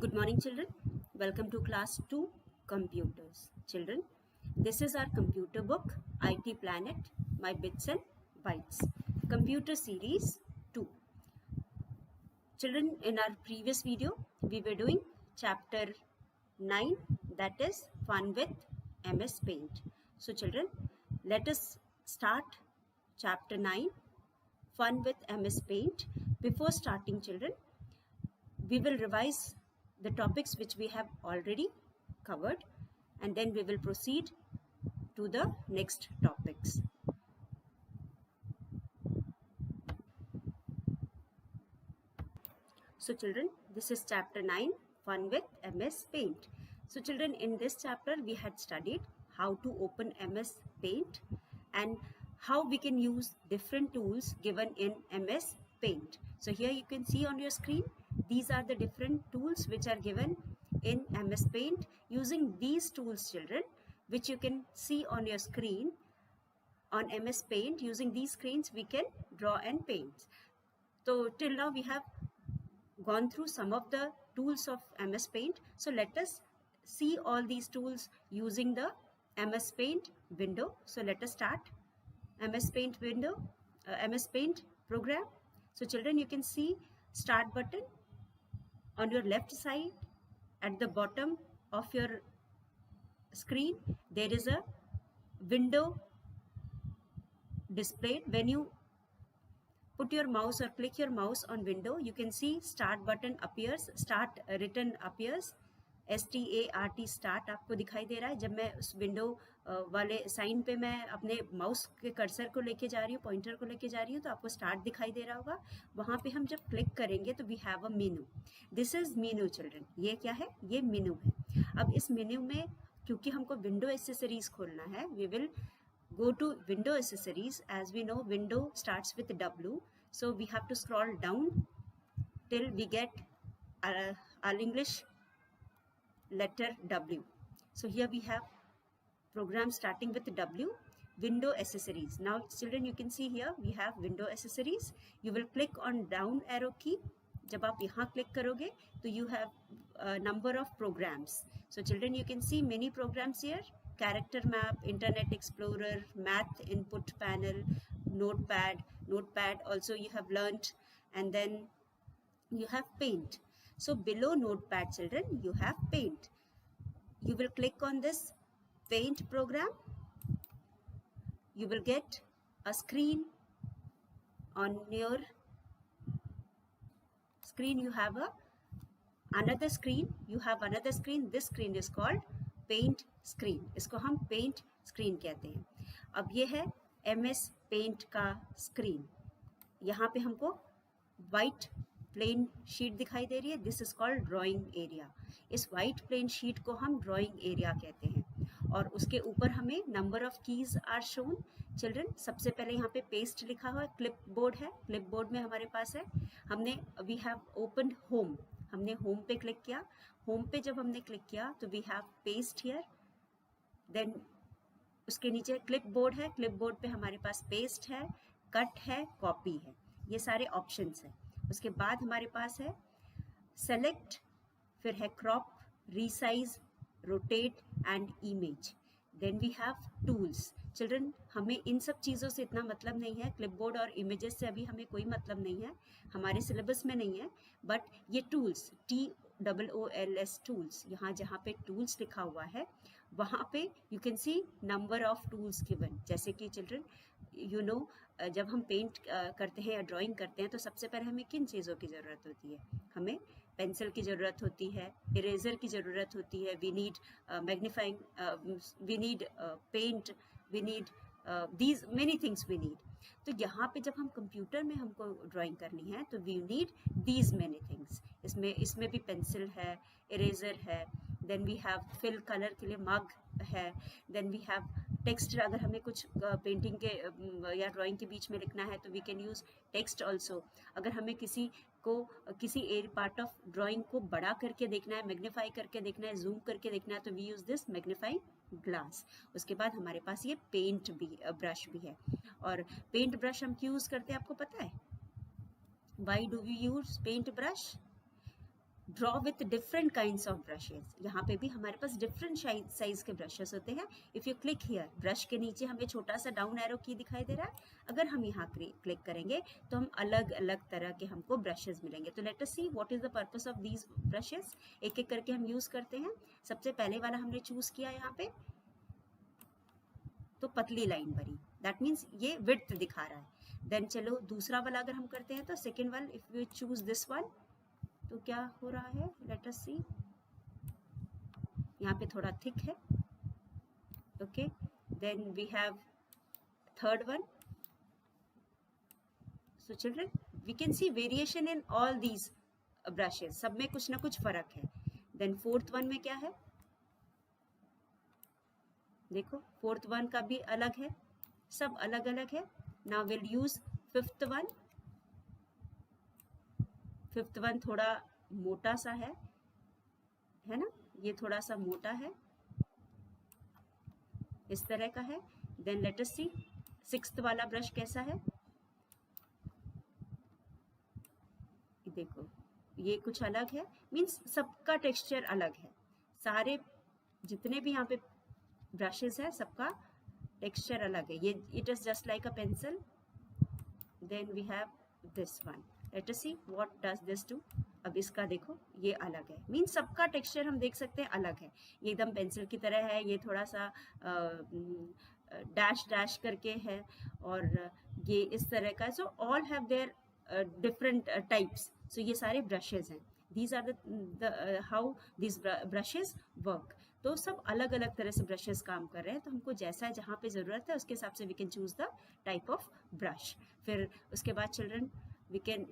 Good morning, children. Welcome to class 2 computers. Children, this is our computer book, IT Planet, My Bits and Bytes. Computer series 2. Children, in our previous video, we were doing chapter 9, that is Fun with MS Paint. So, children, let us start chapter 9, Fun with MS Paint. Before starting, children, we will revise the topics which we have already covered, and then we will proceed to the next topics. So children, this is chapter 9, Fun with MS Paint. So children, in this chapter we had studied how to open MS Paint and how we can use different tools given in MS Paint. So here you can see on your screen, these are the different tools which are given in MS Paint. Using these tools, children, which you can see on your screen on MS Paint, using these screens we can draw and paint. So till now we have gone through some of the tools of MS Paint. So let us see all these tools using the MS Paint window. So let us start MS Paint window, MS Paint program. So children, you can see start button on your left side. At the bottom of your screen there is a window displayed. When you put your mouse or click your mouse on window, you can see start button appears, start written appears, START start आपको दिखाई दे रहा है. जब मैं उस window वाले sign पे मैं अपने माउस के कर्सर को लेके जा रही हूँ, पॉइंटर को लेके जा रही हूँ, तो आपको स्टार्ट दिखाई दे रहा होगा. वहाँ पे हम जब क्लिक करेंगे तो we have a menu. This is menu children. ये क्या है? ये मेनू है. अब इस मेन्यू में क्योंकि हमको विंडो एसेसरीज खोलना है, we will go to window accessories. As we know, window starts with W, so we have to scroll down till we get our English letter W. So here we have program starting with W, window accessories. Now children, you can see here we have window accessories. You will click on down arrow key. जब आप यहाँ click करोगे तो you have a number of programs. So children, you can see many programs here. Character map, Internet Explorer, math input panel, notepad, also you have learnt, and then you have paint. So below notepad, children, you have paint. You will click on this paint program. You will get a screen. On your screen you have another screen. This screen is called paint screen. इसको हम paint screen कहते हैं. अब ये है MS paint का screen. यहाँ पे हमको वाइट प्लेन शीट दिखाई दे रही है. This is called drawing area. इस वाइट प्लेन शीट को हम ड्राइंग एरिया कहते हैं. और उसके ऊपर हमें number of keys are shown. Children, सबसे पहले यहाँ पे पेस्ट लिखा हुआ है. क्लिप बोर्ड है. क्लिप बोर्ड में हमारे पास है, हमने वी हैव ओपन होम. हमने होम पे क्लिक किया. होम पे जब हमने क्लिक किया तो we have paste here. Then उसके नीचे क्लिप बोर्ड है. क्लिप बोर्ड पे हमारे पास पेस्ट है, कट है, कॉपी है. ये सारे ऑप्शंस हैं. उसके बाद हमारे पास है सेलेक्ट, फिर है crop, resize, rotate and image. Then we have tools. Children, हमें इन सब चीज़ों से इतना मतलब नहीं है. क्लिपबोर्ड और इमेजेस से अभी हमें कोई मतलब नहीं है, हमारे सिलेबस में नहीं है. बट ये टूल्स, TOOLS टूल्स, यहाँ जहाँ पे टूल्स लिखा हुआ है वहाँ पे you can see number of tools given. जैसे कि चिल्ड्रन यू नो, जब हम पेंट करते हैं या ड्राइंग करते हैं तो सबसे पहले हमें किन चीज़ों की ज़रूरत होती है? हमें पेंसिल की ज़रूरत होती है, इरेजर की ज़रूरत होती है, we need magnifying, we need paint, we need these many things we need. तो यहाँ पे जब हम कंप्यूटर में हमको ड्राइंग करनी है तो we need these many things. इसमें भी पेंसिल है, इरेजर है, then we have fill colour के लिए मग है, देन वी हैव टेक्स्ट. अगर हमें कुछ पेंटिंग के या ड्राइंग के बीच में लिखना है तो we can use text also. अगर हमें किसी पार्ट ऑफ ड्राइंग को बड़ा करके देखना है, मैग्नीफाई करके देखना है, जूम करके देखना है, तो we use this magnifying glass. उसके बाद हमारे पास ये पेंट भी ब्रश भी है. और पेंट ब्रश हम क्यों यूज़ करते हैं आपको पता है? Why do we use paint brush? Draw with different kinds of brushes. यहाँ पे भी हमारे पास डिफरेंट साइज के ब्रशेस होते हैं। If you click here, brush के नीचे हमें छोटा सा डाउन एरो की दिखाई दे रहा है। अगर हम यहाँ क्लिक करेंगे तो हम अलग अलग तरह के हमको ब्रशेस मिलेंगे। तो late us see what is the purpose of these brushes. एक एक करके हम यूज करते हैं। सबसे पहले वाला हमने चूज किया यहाँ पे, तो पतली लाइन बनी, दैट मीन्स ये विड्थ दिखा रहा है। देन चलो दूसरा वाला अगर हम करते हैं तो second one, if you choose this one, तो क्या हो रहा है, लेट अस सी, यहाँ पे थोड़ा थिक है। Okay, then we have third one. So children, we can see variation in all these brushes, सब में कुछ ना कुछ फर्क है। देन फोर्थ वन में क्या है, देखो फोर्थ वन का भी अलग है, सब अलग अलग है। Now will use fifth one. Fifth one थोड़ा मोटा सा है ना, ये थोड़ा सा मोटा है, इस तरह का है। देन लेट अस सी सिक्स्थ वाला ब्रश कैसा है, देखो ये कुछ अलग है, मीन्स सबका टेक्सचर अलग है। सारे जितने भी यहाँ पे ब्रशेस है सबका टेक्सचर अलग है। ये it is just like a pencil. Then we have this one, let us see what does this do. अब इसका देखो ये अलग है, मीन्स सबका टेक्सचर हम देख सकते हैं अलग है। ये एकदम पेंसिल की तरह है, ये थोड़ा सा डैश डैश करके है, और ये इस तरह का। So all have their different types. So ये सारे ब्रशेज हैं। These are the how this brushes work. तो सब अलग अलग तरह से ब्रशेस काम कर रहे हैं। तो हमको जैसा जहाँ पे ज़रूरत है उसके हिसाब से we can choose the type of brush. फिर उसके बाद children we can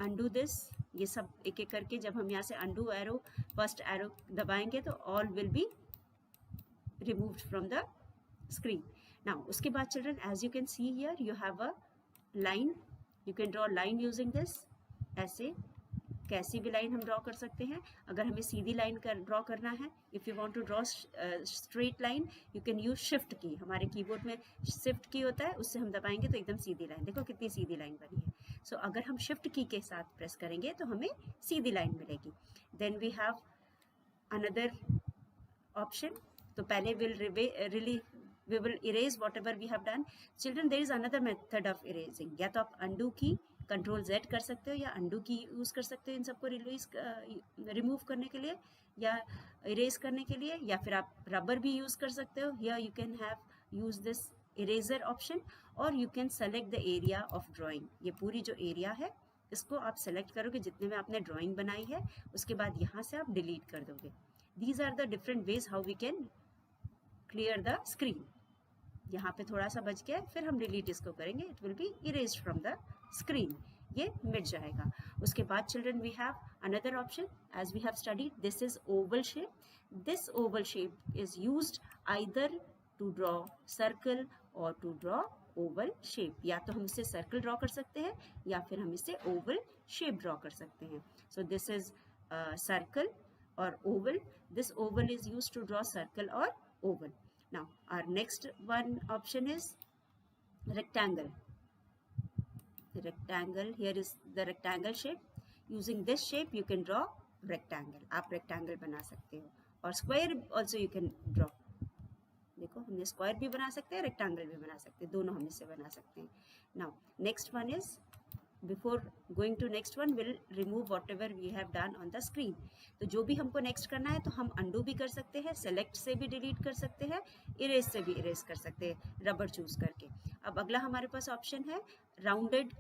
undo this. ये सब एक एक करके जब हम यहाँ से अनडू एरो, फर्स्ट एरो दबाएंगे तो all will be removed from the screen. Now उसके बाद children, as you can see here, you have a line. You can draw line using this. ऐसे कैसी भी लाइन हम ड्रॉ कर सकते हैं। अगर हमें सीधी लाइन ड्रॉ करना है, if you want to draw straight line, you can use shift key. हमारे कीबोर्ड में शिफ्ट की होता है, उससे हम दबाएंगे तो एकदम सीधी लाइन, देखो कितनी सीधी लाइन बनी है। सो अगर हम शिफ्ट की के साथ प्रेस करेंगे तो हमें सीधी लाइन मिलेगी। Then we have another option. तो पहले we will erase whatever we have done. Children, there is another method of erasing. या तो आप undo की कंट्रोल Z कर सकते हो, या undo की यूज़ कर सकते हो इन सबको रिमूव करने के लिए या इरेज करने के लिए, या फिर आप रबर भी यूज़ कर सकते हो। Here you can have use this eraser option, और you can select the area of drawing. ये पूरी जो एरिया है इसको आप सेलेक्ट करोगे जितने में आपने ड्राइंग बनाई है, उसके बाद यहाँ से आप डिलीट कर दोगे। These are the different ways how we can clear the screen. यहाँ पे थोड़ा सा बच गया, फिर हम डिलीट इसको करेंगे, it will be erased from the screen, ये मिट जाएगा। उसके बाद children we have another option, as we have studied, this is oval shape. This oval shape is used either to draw circle और टू ड्रॉ ओवल शेप। या तो हम इसे सर्कल ड्रॉ कर सकते हैं या फिर हम इसे ओवल शेप ड्रॉ कर सकते हैं। सो दिस इज सर्कल और oval. This oval is used to draw circle और oval. Now our next one option is rectangle. The rectangle, here is the rectangle shape. Using this shape you can draw rectangle. आप rectangle बना सकते हो, और square also you can draw. देखो हमने square भी बना सकते हैं, rectangle भी बना सकते हैं, दोनों हम इससे बना सकते हैं। Now next one is, before going to next one, we'll remove whatever we have done on the screen. तो जो भी हमको नेक्स्ट करना है तो हम undo भी कर सकते हैं, select से भी डिलीट कर सकते हैं, erase से भी erase कर सकते हैं, रबर चूज करके। अब अगला हमारे पास ऑप्शन है rounded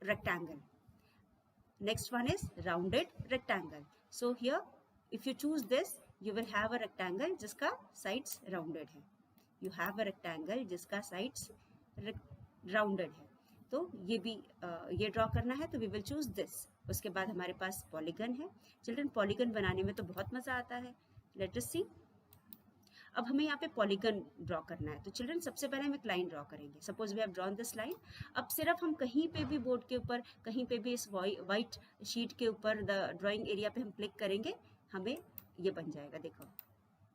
rectangle. Next one is rounded rectangle. So here if you choose this, you will have a rectangle जिसका साइड्स राउंडेड है। यू हैव अ रेक्टेंगल जिसका साइड्स राउंडेड है। तो ये भी ये ड्रॉ करना है तो वी विल चूज दिस। उसके बाद हमारे पास पॉलीगन है। चिल्ड्रन, पॉलीगन बनाने में तो बहुत मज़ा आता है। लेट अस सी, अब हमें यहाँ पे पॉलीगन ड्रॉ करना है। तो चिल्ड्रन सबसे पहले हम एक लाइन ड्रॉ करेंगे। Suppose we have drawn this line. अब सिर्फ हम कहीं पे भी बोर्ड के ऊपर, कहीं पे भी इस वाइट शीट के ऊपर द ड्रॉइंग एरिया पे हम क्लिक करेंगे, हमें ये बन जाएगा। देखो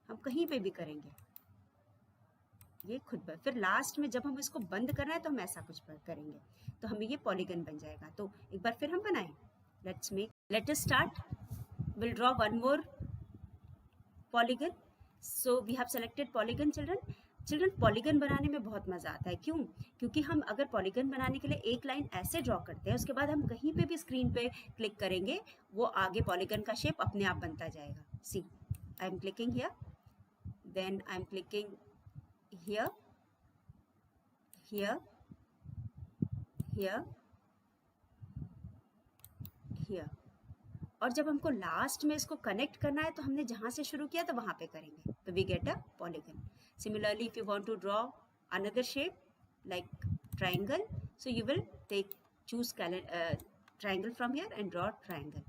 हम कहीं पे भी करेंगे ये खुद पर, फिर लास्ट में जब हम इसको बंद करना है तो हम ऐसा कुछ करेंगे तो हमें ये पॉलीगन बन जाएगा। तो एक बार फिर हम बनाएं। Let's make Let us start. We'll draw one more polygon. So we have selected polygon, children polygon बनाने में बहुत मज़ा आता है. क्यों? क्योंकि हम अगर पॉलीगन बनाने के लिए एक लाइन ऐसे ड्रॉ करते हैं, उसके बाद हम कहीं पे भी स्क्रीन पे क्लिक करेंगे, वो आगे पॉलीगन का शेप अपने आप बनता जाएगा. See, I am clicking here, then I am clicking here, here, here, here. और जब हमको लास्ट में इसको कनेक्ट करना है तो हमने जहाँ से शुरू किया तो वहाँ पे करेंगे, तो we get a polygon. Similarly, if you want to draw another shape like triangle, so you will choose triangle from here and draw triangle.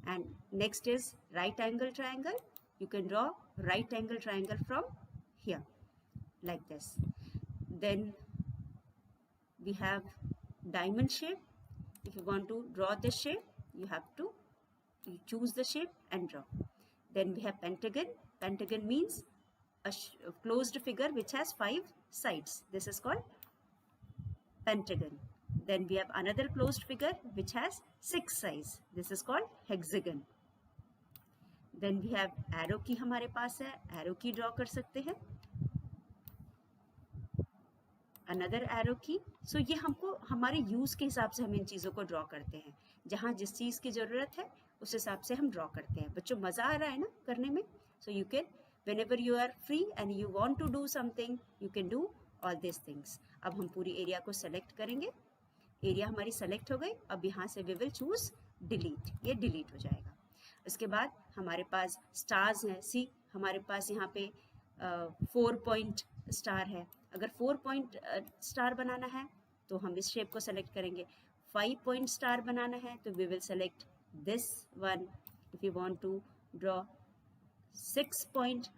And next is right angle triangle. You can draw right angle triangle from here like this. Then we have diamond shape. If you want to draw this shape, you have to choose the shape and draw. Then we have pentagon. Pentagon means a closed figure which has 5 sides. This is called pentagon. Then we have another closed figure which has 6 sides. This is called hexagon. Then we have arrow key हमारे पास है, arrow key draw कर सकते हैं. Another arrow key. So ये हमको हमारे use के हिसाब से हम इन चीज़ों को ड्रॉ करते हैं. जहाँ जिस चीज़ की ज़रूरत है उस हिसाब से हम ड्रॉ करते हैं. बच्चों मज़ा आ रहा है ना करने में? So you can, whenever you are free and you want to do something, you can do all these things. अब हम पूरी एरिया को सेलेक्ट करेंगे. एरिया हमारी सेलेक्ट हो गई. अब यहाँ से we will choose delete. ये डिलीट हो जाएगा. उसके बाद हमारे पास स्टार्स हैं. सी, हमारे पास यहाँ पे 4 पॉइंट स्टार है. अगर 4 पॉइंट स्टार बनाना है तो हम इस शेप को सेलेक्ट करेंगे. 5 पॉइंट स्टार बनाना है तो we will select this one. If you want to draw 6 point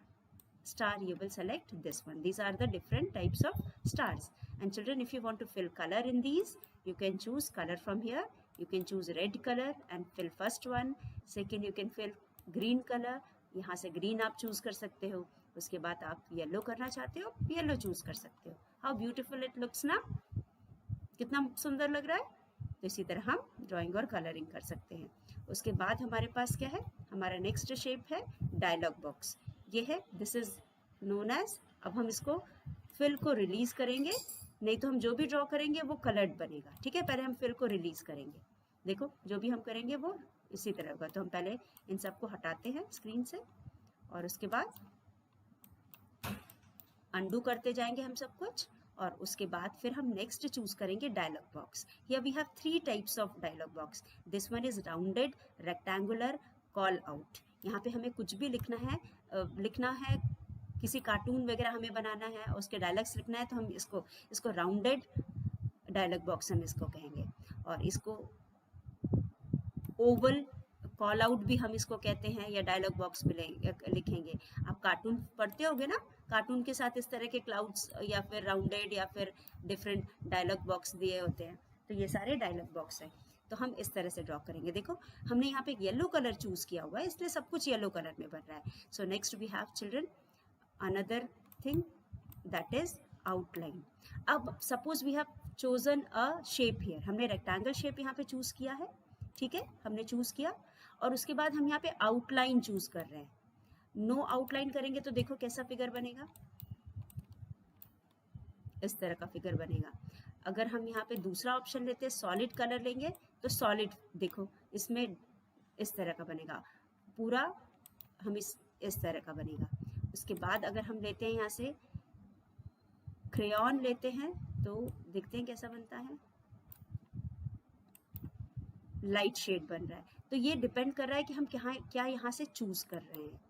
star, you will select this one. These are the different types of stars. And children, if you want to fill color in these, you can choose color from here. You can choose red color and fill first one. Second, you can fill green color. यहाँ से green आप choose कर सकते हो. उसके बाद आप yellow करना चाहते हो, yellow choose कर सकते हो. How beautiful it looks ना? कितना सुंदर लग रहा है? तो इसी तरह हम ड्राइंग और कलरिंग कर सकते हैं. उसके बाद हमारे पास क्या है? हमारा नेक्स्ट शेप है डायलॉग बॉक्स. ये है, दिस इज नोन एज, अब हम इसको फिल को रिलीज करेंगे, नहीं तो हम जो भी ड्रॉ करेंगे वो कलर्ड बनेगा. ठीक है, पहले हम फिल को रिलीज करेंगे. देखो जो भी हम करेंगे वो इसी तरह होगा. तो हम पहले इन सबको हटाते हैं स्क्रीन से और उसके बाद अंडू करते जाएंगे हम सब कुछ. और उसके बाद फिर हम नेक्स्ट चूज करेंगे dialog box. Here we have 3 types of dialog box. This one is rounded, rectangular, call out. यहाँ पे हमें कुछ भी लिखना है, किसी कार्टून वगैरह हमें बनाना है और उसके डायलॉग्स लिखना है तो हम इसको राउंडेड डायलॉग बॉक्स हम इसको कहेंगे. और इसको ओवल कॉल आउट भी हम इसको कहते हैं या डायलॉग बॉक्स भी लिखेंगे. आप कार्टून पढ़ते होगे ना, कार्टून के साथ इस तरह के क्लाउड्स या फिर राउंडेड या फिर डिफरेंट डायलॉग बॉक्स दिए होते हैं. तो ये सारे डायलॉग बॉक्स हैं. तो हम इस तरह से ड्रॉ करेंगे. देखो हमने यहाँ पे येलो कलर चूज किया हुआ है, इसलिए सब कुछ येलो कलर में बन रहा है. So next we have children another thing, that is outline. अब suppose we have chosen a shape here. हमने रेक्टेंगल शेप यहाँ पे चूज किया है. ठीक है, हमने चूज किया और उसके बाद हम यहाँ पे आउटलाइन चूज कर रहे हैं. नो आउटलाइन करेंगे तो देखो कैसा फिगर बनेगा, इस तरह का फिगर बनेगा. अगर हम यहाँ पे दूसरा ऑप्शन लेते हैं, सॉलिड कलर लेंगे, तो सॉलिड देखो इसमें इस तरह का बनेगा पूरा, हम इस तरह का बनेगा. उसके बाद अगर हम लेते हैं यहाँ से क्रेयॉन लेते हैं तो देखते हैं कैसा बनता है, लाइट शेड बन रहा है. तो ये डिपेंड कर रहा है कि हम क्या यहाँ से चूज कर रहे हैं.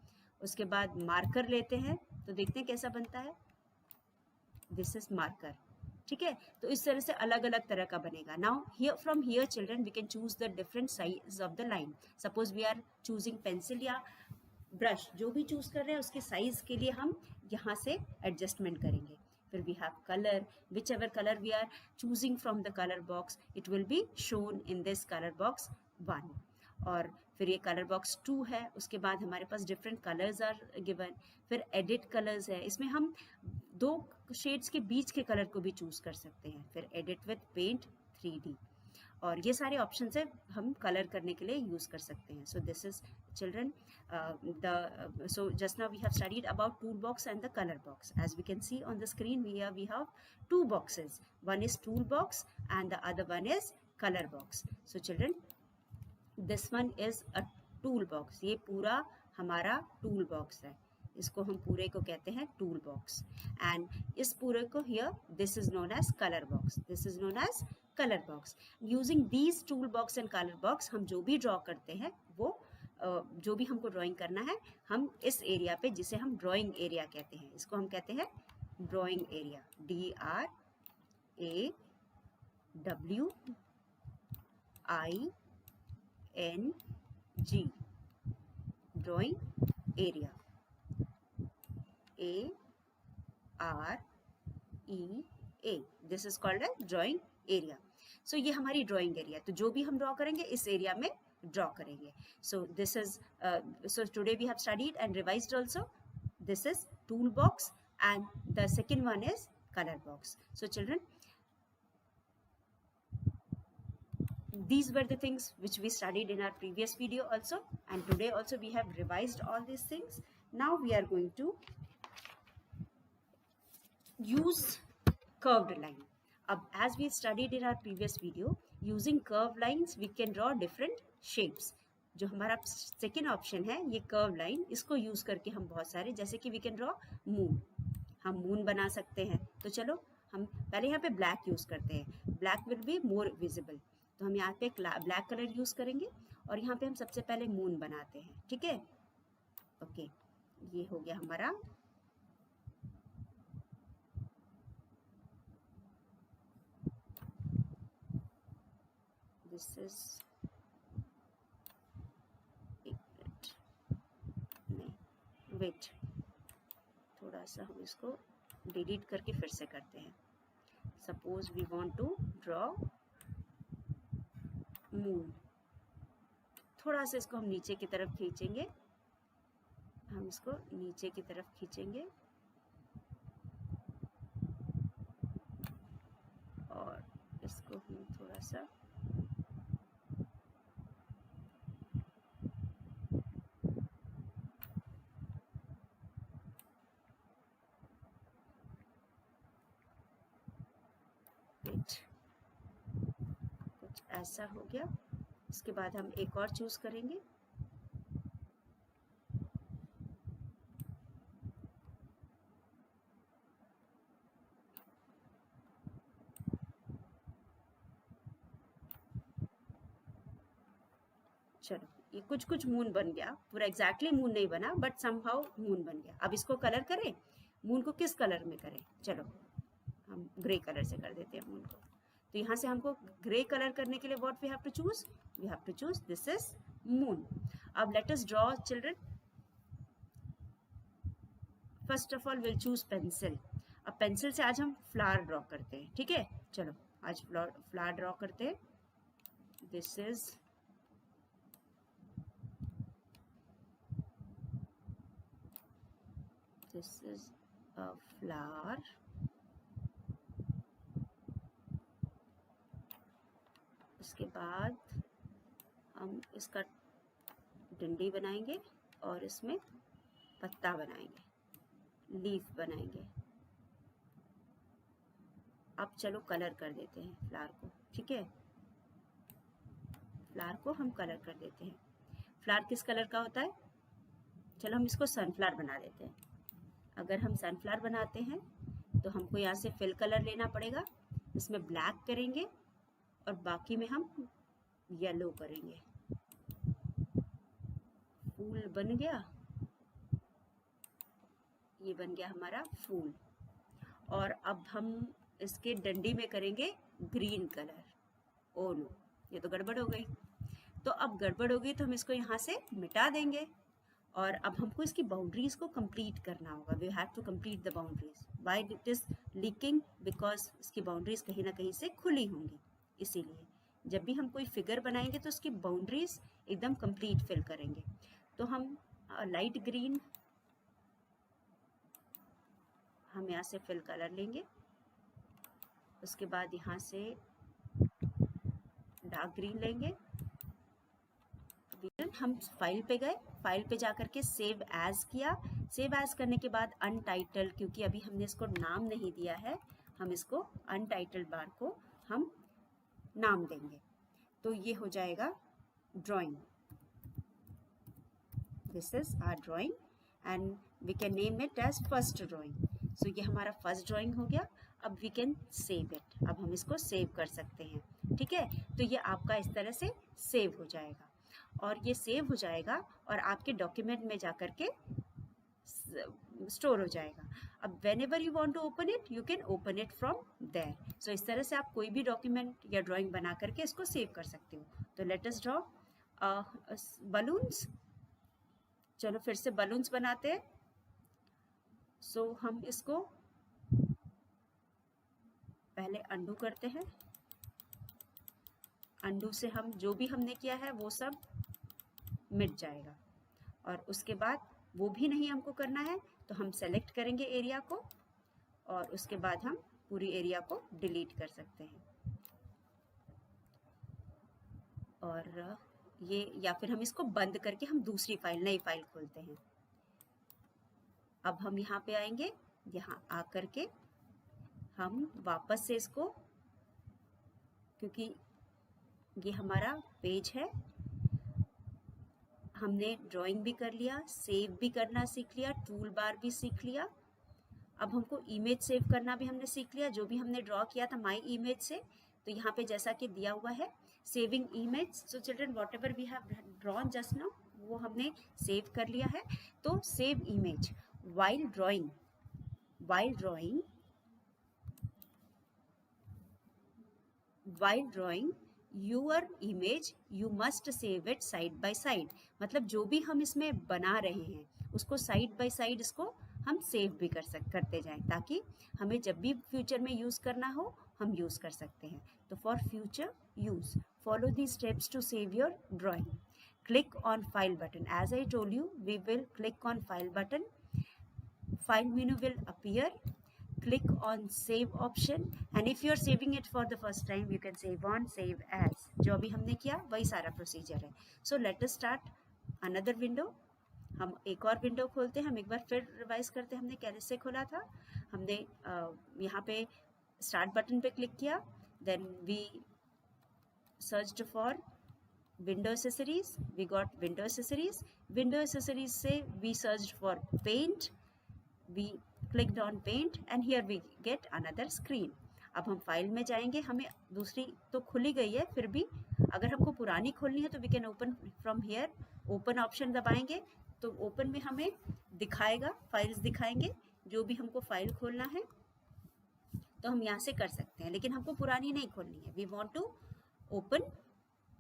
उसके बाद मार्कर लेते हैं तो देखते हैं कैसा बनता है, दिस इज मार्कर. ठीक है, तो इस तरह से अलग अलग तरह का बनेगा. Now here from here children we can choose the different size of the line. Suppose we are choosing pencil या ब्रश, जो भी चूज कर रहे हैं उसके साइज के लिए हम यहाँ से एडजस्टमेंट करेंगे. फिर we have color, whichever color we are choosing from the color box, it will be shown in this color box 1. और फिर ये color box 2 है. उसके बाद हमारे पास different colors are given. फिर edit colors है, इसमें हम 2 शेड्स के बीच के कलर को भी चूज कर सकते हैं. फिर edit with paint 3D. और ये सारे ऑप्शन है हम कलर करने के लिए यूज़ कर सकते हैं. So this is children, so just now we have studied about tool box and the color box. As we can see on the screen, we have two boxes. One is tool box and the other one is color box. So children, this one is a tool box. ये पूरा हमारा tool box है. इसको हम पूरे को कहते हैं tool box. And इस पूरे को here, this is known as color box. This is known as color box. Using these tool box and color box, हम जो भी draw करते हैं वो जो भी हमको ड्राइंग करना है, हम इस एरिया पे, जिसे हम ड्राइंग एरिया कहते हैं, इसको हम कहते हैं drawing area. DRAWING, drawing area. AREA, this is called as drawing area. So ये हमारी ड्राइंग एरिया. तो जो भी हम ड्रॉ करेंगे इस एरिया में draw करेंगे. So this is so today we have studied and revised also. This is tool box and the second one is color box. So children, these were the things which we studied in our previous video also, and today also we have revised all these things. Now we are going to use curved line. As we studied in our previous video, using curved lines we can draw different shapes. जो हमारा second option है ये curve line, इसको use करके हम बहुत सारे, जैसे कि वी कैन ड्रॉ मून, हम मून बना सकते हैं. तो चलो हम पहले यहाँ पे ब्लैक यूज करते हैं. Black will be more visible. तो हम यहाँ पे ब्लैक कलर यूज करेंगे और यहाँ पे हम सबसे पहले मून बनाते हैं. ठीक है, ओके. ये हो गया हमारा दिस इज वेट, थोड़ा सा हम इसको डिलीट करके फिर से करते हैं. Suppose we want to draw moon. थोड़ा सा इसको हम नीचे की तरफ खींचेंगे, हम इसको नीचे की तरफ खींचेंगे और इसको हम थोड़ा सा कुछ ऐसा हो गया. इसके बाद हम एक और चूज करेंगे. चलो ये कुछ मून बन गया, पूरा एग्जैक्टली मून नहीं बना बट समहाउ मून बन गया. अब इसको कलर करें. मून को किस कलर में करें? चलो हम ग्रे कलर से कर देते हैं मून को. तो यहाँ से हमको ग्रे कलर करने के लिए what we have to choose? We have to choose this is moon. अब let us draw children. First of all will choose pencil. अब पेंसिल से आज हम फ्लावर ड्रॉ करते हैं. ठीक है, चलो आज फ्लावर ड्रॉ करते हैं. This is a flower. इसके बाद हम इसका डंडी बनाएंगे और इसमें पत्ता बनाएंगे, लीफ बनाएंगे. अब चलो कलर कर देते हैं फ्लावर को. ठीक है, फ्लावर को हम कलर कर देते हैं. फ्लावर किस कलर का होता है? चलो हम इसको सनफ्लावर बना देते हैं. अगर हम सनफ्लावर बनाते हैं तो हमको यहाँ से फिल कलर लेना पड़ेगा. इसमें ब्लैक करेंगे और बाकी में हम येलो करेंगे. फूल बन गया, ये बन गया हमारा फूल. और अब हम इसके डंडी में करेंगे ग्रीन कलर. ओ नो, ये तो गड़बड़ हो गई. तो अब गड़बड़ हो गई तो हम इसको यहाँ से मिटा देंगे और अब हमको इसकी बाउंड्रीज को कंप्लीट करना होगा. We have to complete the boundaries. Why it is leaking? Because इसकी बाउंड्रीज कहीं ना कहीं से खुली होंगी. इसीलिए जब भी हम कोई फिगर बनाएंगे तो उसकी बाउंड्रीज एकदम कंप्लीट फिल करेंगे. तो हम लाइट ग्रीन हम यहाँ से फिल कलर लेंगे. उसके बाद यहाँ से डार्क ग्रीन लेंगे। हम फाइल पे गए, फाइल पे जाकर के सेव एज किया। सेव एज करने के बाद अनटाइटल्ड, क्योंकि अभी हमने इसको नाम नहीं दिया है, हम इसको अनटाइटल्ड बार को हम नाम देंगे। तो ये हो जाएगा drawing. This is our drawing and we can name it as first drawing. So ये हमारा फर्स्ट ड्राइंग हो गया। अब वी कैन सेव इट, अब हम इसको सेव कर सकते हैं। ठीक है, तो ये आपका इस तरह से सेव हो जाएगा और ये सेव हो जाएगा और आपके डॉक्यूमेंट में जाकर के स्टोर हो जाएगा। अब whenever you want to open it, you can open it from there. So इस तरह से आप कोई भी डॉक्यूमेंट या ड्राइंग बना करके इसको सेव कर सकते हो। तो लेट अस ड्रॉ बलून्स। चलो फिर से बलून्स बनाते हैं। सो हम इसको पहले अंडू करते हैं। अंडू से हम जो भी हमने किया है वो सब मिट जाएगा और उसके बाद वो भी नहीं हमको करना है, तो हम सेलेक्ट करेंगे एरिया को और उसके बाद हम पूरी एरिया को डिलीट कर सकते हैं। और ये, या फिर हम इसको बंद करके हम दूसरी फाइल, नई फाइल खोलते हैं। अब हम यहाँ पे आएंगे, यहाँ आकर के हम वापस से इसको, क्योंकि ये हमारा पेज है, हमने ड्राइंग भी कर लिया, सेव भी करना सीख लिया, टूल बार भी सीख लिया। अब हमको इमेज सेव करना भी हमने सीख लिया, जो भी हमने ड्रॉ किया था माई इमेज से। तो यहाँ पे जैसा कि दिया हुआ है saving image. So children, whatever we have drawn just now, वो हमने सेव कर लिया है। तो save image while drawing your image you must save it side by side। मतलब जो भी हम इसमें बना रहे हैं उसको साइड बाय साइड इसको हम सेव भी करते जाएं, ताकि हमें जब भी फ्यूचर में यूज करना हो हम यूज कर सकते हैं। तो for future use follow these steps to save your drawing. Click on file button. As I told you, we will click on file button. File menu will appear. Click on save option and if you are saving it for the first time you can save on save as। जो अभी हमने किया वही सारा procedure है। So let us start another window। हम एक और विंडो खोलते हैं। हम एक बार फिर रिवाइज करते हैं हमने कैसे खोला था। हमने यहाँ पे स्टार्ट बटन पे क्लिक किया, then we searched for window accessories, we got window accessories. Window accessories से we searched for paint, we clicked on paint and here we get another screen। अब हम फाइल में जाएंगे, हमें दूसरी तो खुली गई है, फिर भी अगर हमको पुरानी खोलनी है तो we can open from here। Open option दबाएंगे तो ओपन में हमें दिखाएगा, फाइल्स दिखाएंगे, जो भी हमको फाइल खोलना है तो हम यहाँ से कर सकते हैं, लेकिन हमको पुरानी नहीं खोलनी है। We want to open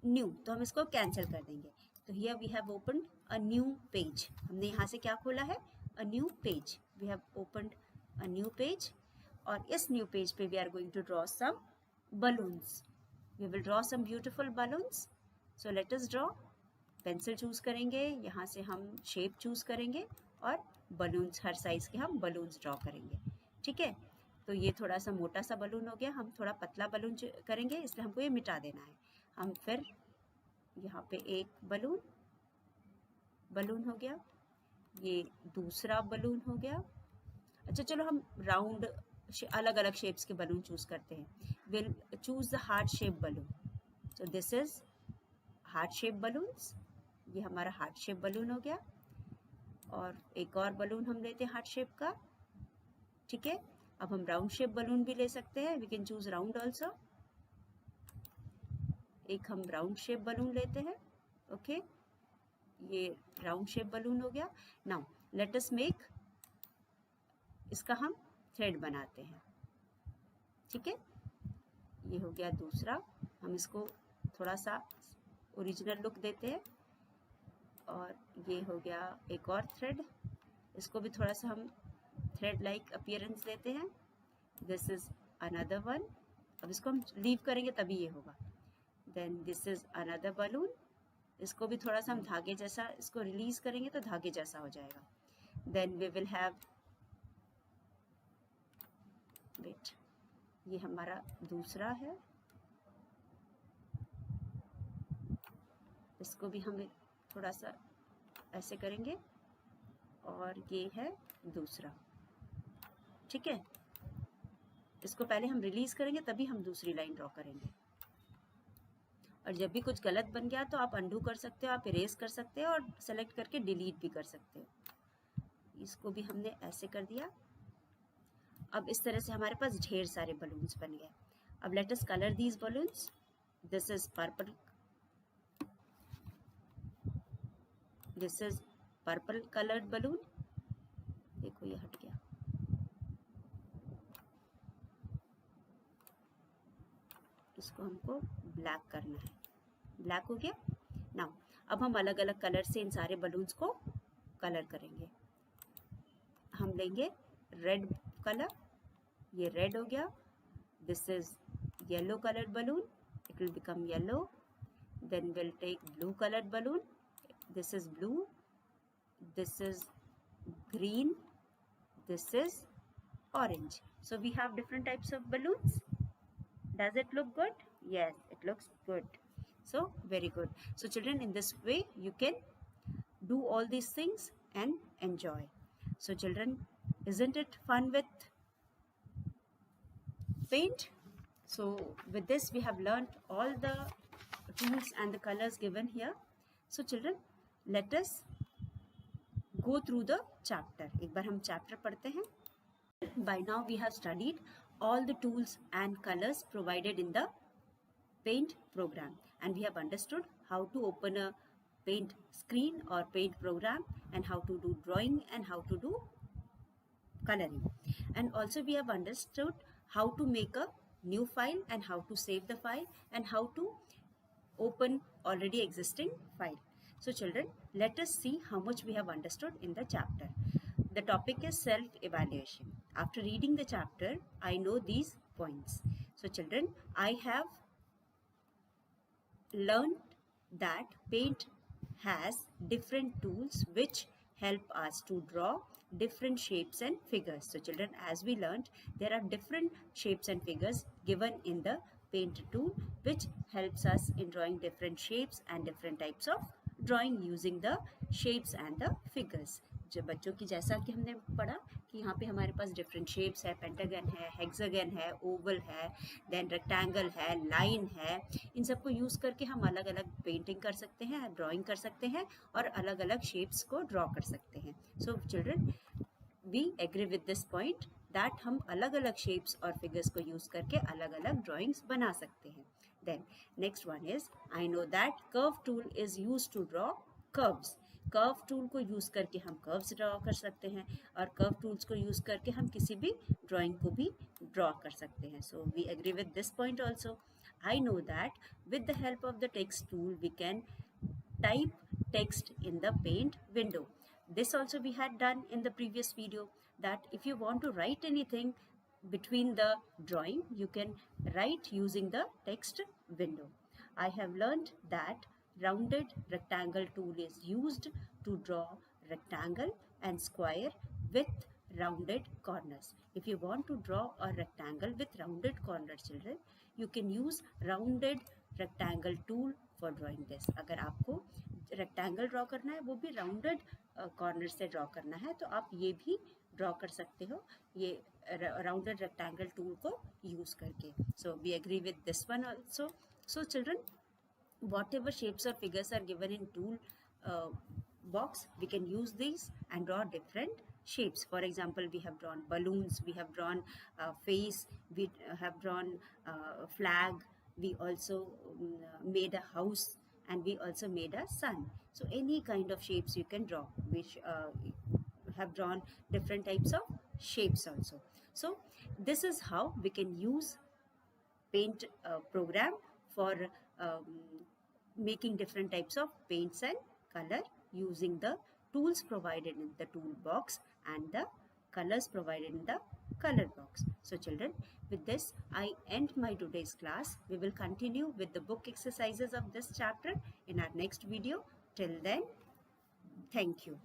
new, तो हम इसको कैंसिल कर देंगे। तो here we have open a new page. हमने यहाँ से क्या खोला है, a new page। We have opened a new page और इस new page पे we are going to draw some balloons। We will draw some beautiful balloons। So let us draw। Pencil choose करेंगे, यहाँ से हम शेप चूज करेंगे और balloons, हर size के हम बलून्स ड्रॉ करेंगे। ठीक है, तो ये थोड़ा सा मोटा सा बलून हो गया, हम थोड़ा पतला बलून करेंगे, इसलिए हमको ये मिटा देना है। हम फिर यहाँ पे एक बलून हो गया, ये दूसरा बलून हो गया। अच्छा चलो हम राउंड अलग अलग शेप्स के बलून चूज करते हैं। Will choose the heart shape balloon. So this is heart shape balloons. ये हमारा हार्ट शेप बलून हो गया और एक और बलून हम लेते हैं हार्ट शेप का। ठीक है, अब हम राउंड शेप बलून भी ले सकते हैं, we can choose round also. एक हम राउंड शेप बलून लेते हैं। ओके, ये राउंड शेप बलून हो गया। नाउ लेट अस मेक, इसका हम थ्रेड बनाते हैं। ठीक है, ये हो गया दूसरा। हम इसको थोड़ा सा ओरिजिनल लुक देते हैं और ये हो गया एक और थ्रेड, इसको भी थोड़ा सा हम थ्रेड लाइक अपीयरेंस देते हैं। This is another one. अब इसको हम लीव करेंगे तभी ये होगा। Then this is another balloon, इसको भी थोड़ा सा हम धागे जैसा, इसको रिलीज करेंगे तो धागे जैसा हो जाएगा। Then we will have, wait, ये हमारा दूसरा है। इसको भी हम थोड़ा सा ऐसे करेंगे और ये है दूसरा, ठीक है। इसको पहले हम रिलीज करेंगे तभी हम दूसरी लाइन ड्रॉ करेंगे। और जब भी कुछ गलत बन गया तो आप अंडू कर सकते हो, आप इरेज कर सकते हो और सेलेक्ट करके डिलीट भी कर सकते हो। इसको भी हमने ऐसे कर दिया। अब इस तरह से हमारे पास ढेर सारे बलून्स बन गए। अब let us colour these balloons. This is purple, this is purple coloured balloon. देखो ये हट गया। इसको हमको ब्लैक करना है। ब्लैक हो गया। नाउ अब हम अलग अलग कलर से इन सारे बलून्स को कलर करेंगे। हम लेंगे रेड कलर, ये रेड हो गया। This is yellow coloured balloon, it will become yellow. Then we'll take blue colored balloon, this is blue, this is green, this is orange. So we have different types of balloons. Does it look good? Yes, it looks good. So very good. So children, in this way you can do all these things and enjoy. So children, isn't it fun with paint? So with this we have learned all the tools and the colors given here. So children, let us go through the chapter. एक बार हम chapter पढ़ते हैं. By now we have studied all the tools and colors provided in the paint program, and we have understood how to open a paint screen or paint program, and how to do drawing and how to do coloring. And also we have understood how to make a new file and how to save the file and how to open already existing file. So children, let us see how much we have understood in the chapter. The topic is self-evaluation. After reading the chapter, I know these points. So children, I have learned that paint has different tools which help us to draw different shapes and figures. So children, as we learned, there are different shapes and figures given in the paint tool which helps us in drawing different shapes and different types of drawing using the shapes and the figures. जो बच्चों की जैसा कि हमने पढ़ा कि यहाँ पे हमारे पास डिफरेंट शेप्स है, पेंटागन है, हेक्सागन है, ओवल है, देन रेक्टेंगल है, लाइन है। इन सबको यूज़ करके हम अलग अलग पेंटिंग कर सकते हैं, ड्राइंग कर सकते हैं और अलग अलग शेप्स को ड्रॉ कर सकते हैं। So children, we agree with this point that हम अलग अलग शेप्स और फिगर्स को यूज़ करके अलग अलग ड्राइंग्स बना सकते हैं। Then next one is, I know that curve tool is use to draw curves. Curve tool को यूज़ करके हम कर्व्स ड्रॉ कर सकते हैं और कर्व टूल्स को यूज़ करके हम किसी भी ड्राइंग को भी ड्रॉ कर सकते हैं। So we agree with this point also. I know that with the help of the text tool we can type text in the paint window. This also we had done in the previous video, that if you want to write anything between the drawing, you can write using the text window. I have learned that rounded rectangle tool is used to draw rectangle and square with rounded corners. If you want to draw a rectangle with rounded corners, children, you can use rounded rectangle tool for drawing this. अगर आपको rectangle draw करना है, वो भी rounded corner से draw करना है, तो आप ये भी ड्रॉ कर सकते हो ये राउंडेड रेक्टेंगल टूल को यूज करके. So we agree with this one also. So children, whatever shapes or figures are given in tool box, we can use these and draw different shapes. For example, we have drawn balloons, we have drawn face, we have drawn flag, we also made a house, and we also made a sun. So any kind of shapes you can draw, which have drawn different types of shapes also. So this is how we can use paint program for making different types of paints and color using the tools provided in the toolbox and the colors provided in the color box. So children, with this I end my today's class. We will continue with the book exercises of this chapter in our next video. Till then, thank you.